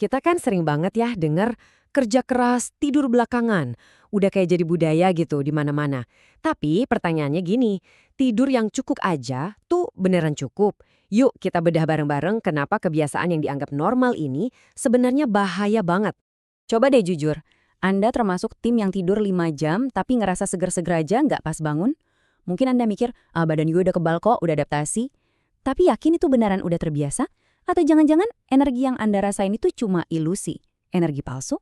Kita kan sering banget ya denger kerja keras, tidur belakangan. Udah kayak jadi budaya gitu di mana-mana. Tapi pertanyaannya gini, tidur yang cukup aja tuh beneran cukup? Yuk kita bedah bareng-bareng kenapa kebiasaan yang dianggap normal ini sebenarnya bahaya banget. Coba deh jujur, Anda termasuk tim yang tidur 5 jam tapi ngerasa seger-seger aja nggak pas bangun? Mungkin Anda mikir, badan gue udah kebal kok, udah adaptasi. Tapi yakin itu beneran udah terbiasa? Atau jangan-jangan energi yang Anda rasain itu cuma ilusi, energi palsu?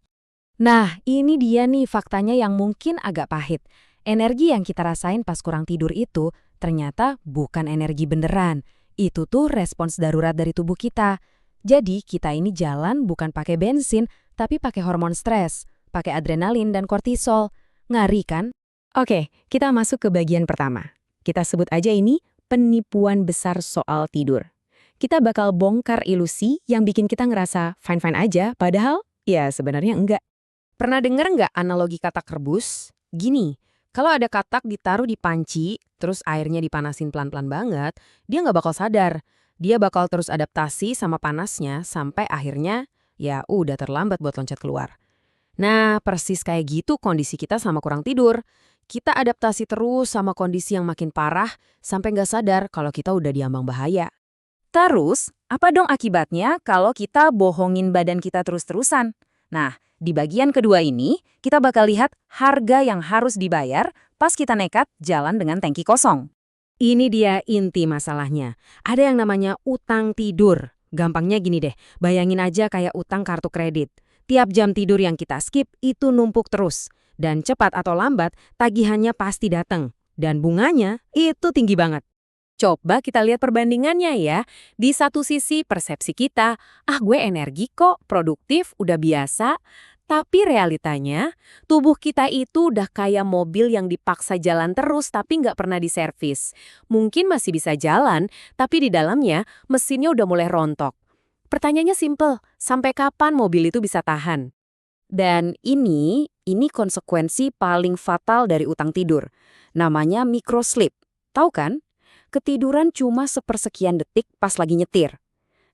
Nah, ini dia nih faktanya yang mungkin agak pahit. Energi yang kita rasain pas kurang tidur itu ternyata bukan energi beneran. Itu tuh respons darurat dari tubuh kita. Jadi, kita ini jalan bukan pakai bensin, tapi pakai hormon stres, pakai adrenalin dan kortisol. Ngari kan? Oke, kita masuk ke bagian pertama. Kita sebut aja ini penipuan besar soal tidur. Kita bakal bongkar ilusi yang bikin kita ngerasa fine-fine aja, padahal ya sebenarnya enggak. Pernah denger nggak analogi katak rebus? Gini, kalau ada katak ditaruh di panci, terus airnya dipanasin pelan-pelan banget, dia nggak bakal sadar. Dia bakal terus adaptasi sama panasnya sampai akhirnya ya udah terlambat buat loncat keluar. Nah, persis kayak gitu kondisi kita sama kurang tidur. Kita adaptasi terus sama kondisi yang makin parah sampai nggak sadar kalau kita udah diambang bahaya. Terus, apa dong akibatnya kalau kita bohongin badan kita terus-terusan? Nah, di bagian kedua ini, kita bakal lihat harga yang harus dibayar pas kita nekat jalan dengan tangki kosong. Ini dia inti masalahnya. Ada yang namanya utang tidur. Gampangnya gini deh, bayangin aja kayak utang kartu kredit. Tiap jam tidur yang kita skip itu numpuk terus. Dan cepat atau lambat, tagihannya pasti datang. Dan bunganya itu tinggi banget. Coba kita lihat perbandingannya ya. Di satu sisi persepsi kita, gue energi kok, produktif, udah biasa. Tapi realitanya, tubuh kita itu udah kayak mobil yang dipaksa jalan terus tapi nggak pernah diservis. Mungkin masih bisa jalan, tapi di dalamnya mesinnya udah mulai rontok. Pertanyaannya simple, sampai kapan mobil itu bisa tahan? Dan ini konsekuensi paling fatal dari utang tidur. Namanya microsleep. Tahu kan? Ketiduran cuma sepersekian detik pas lagi nyetir.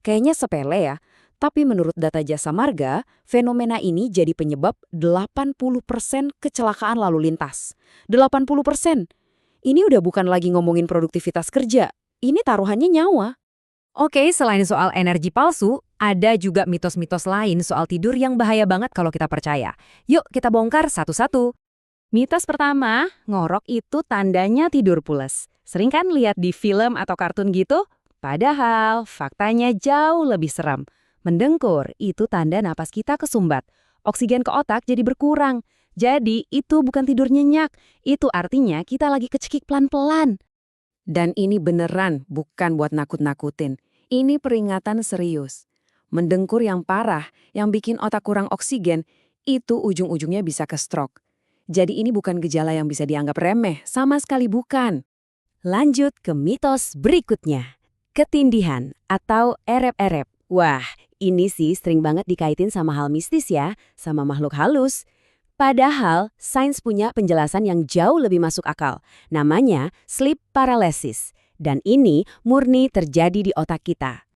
Kayaknya sepele ya, tapi menurut data Jasa Marga, fenomena ini jadi penyebab 80% kecelakaan lalu lintas. 80%. Ini udah bukan lagi ngomongin produktivitas kerja, ini taruhannya nyawa. Oke, selain soal energi palsu, ada juga mitos-mitos lain soal tidur yang bahaya banget kalau kita percaya. Yuk kita bongkar satu-satu. Mitos pertama, ngorok itu tandanya tidur pules. Sering kan lihat di film atau kartun gitu? Padahal faktanya jauh lebih serem. Mendengkur itu tanda napas kita kesumbat. Oksigen ke otak jadi berkurang. Jadi itu bukan tidur nyenyak. Itu artinya kita lagi kecekik pelan-pelan. Dan ini beneran bukan buat nakut-nakutin. Ini peringatan serius. Mendengkur yang parah, yang bikin otak kurang oksigen, itu ujung-ujungnya bisa ke stroke. Jadi ini bukan gejala yang bisa dianggap remeh, sama sekali bukan. Lanjut ke mitos berikutnya. Ketindihan atau erep-erep. Wah, ini sih sering banget dikaitin sama hal mistis ya, sama makhluk halus. Padahal, sains punya penjelasan yang jauh lebih masuk akal. Namanya sleep paralysis. Dan ini murni terjadi di otak kita.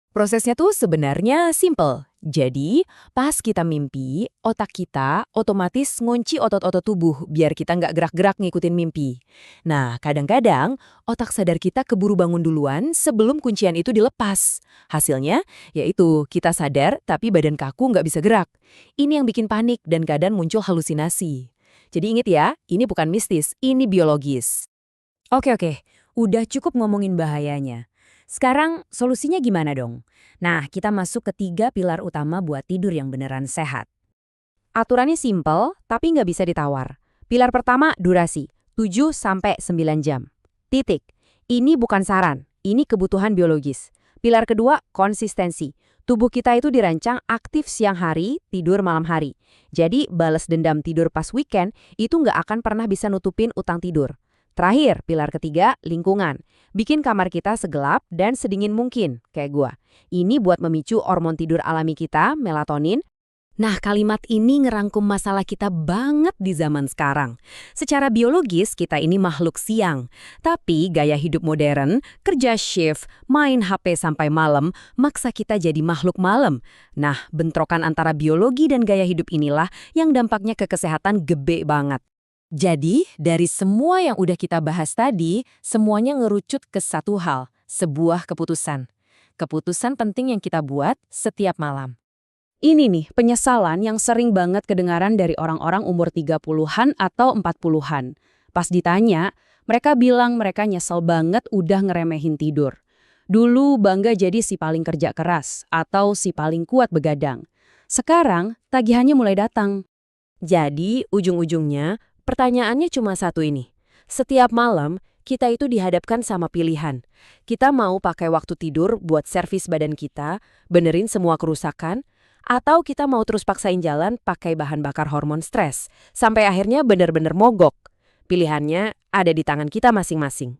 Prosesnya tuh sebenarnya simple. Jadi, pas kita mimpi, otak kita otomatis ngunci otot-otot tubuh biar kita nggak gerak-gerak ngikutin mimpi. Nah, kadang-kadang otak sadar kita keburu bangun duluan sebelum kuncian itu dilepas. Hasilnya, yaitu kita sadar tapi badan kaku nggak bisa gerak. Ini yang bikin panik dan kadang muncul halusinasi. Jadi ingat ya, ini bukan mistis, ini biologis. Oke, udah cukup ngomongin bahayanya. Sekarang solusinya gimana dong? Nah, kita masuk ke 3 pilar utama buat tidur yang beneran sehat. Aturannya simple, tapi nggak bisa ditawar. Pilar pertama, durasi. 7-9 jam. Titik. Ini bukan saran, ini kebutuhan biologis. Pilar kedua, konsistensi. Tubuh kita itu dirancang aktif siang hari, tidur malam hari. Jadi, balas dendam tidur pas weekend itu nggak akan pernah bisa nutupin utang tidur. Terakhir, pilar ketiga, lingkungan. Bikin kamar kita segelap dan sedingin mungkin, kayak gua. Ini buat memicu hormon tidur alami kita, melatonin. Nah, kalimat ini ngerangkum masalah kita banget di zaman sekarang. Secara biologis, kita ini makhluk siang. Tapi gaya hidup modern, kerja shift, main HP sampai malam, maksa kita jadi makhluk malam. Nah, bentrokan antara biologi dan gaya hidup inilah yang dampaknya ke kesehatan gede banget. Jadi, dari semua yang udah kita bahas tadi, semuanya ngerucut ke satu hal, sebuah keputusan. Keputusan penting yang kita buat setiap malam. Ini nih, penyesalan yang sering banget kedengaran dari orang-orang umur 30-an atau 40-an. Pas ditanya, mereka bilang mereka nyesel banget udah ngeremehin tidur. Dulu bangga jadi si paling kerja keras atau si paling kuat begadang. Sekarang, tagihannya mulai datang. Jadi, ujung-ujungnya, pertanyaannya cuma satu ini. Setiap malam, kita itu dihadapkan sama pilihan. Kita mau pakai waktu tidur buat servis badan kita, benerin semua kerusakan, atau kita mau terus paksain jalan pakai bahan bakar hormon stres, sampai akhirnya bener-bener mogok. Pilihannya ada di tangan kita masing-masing.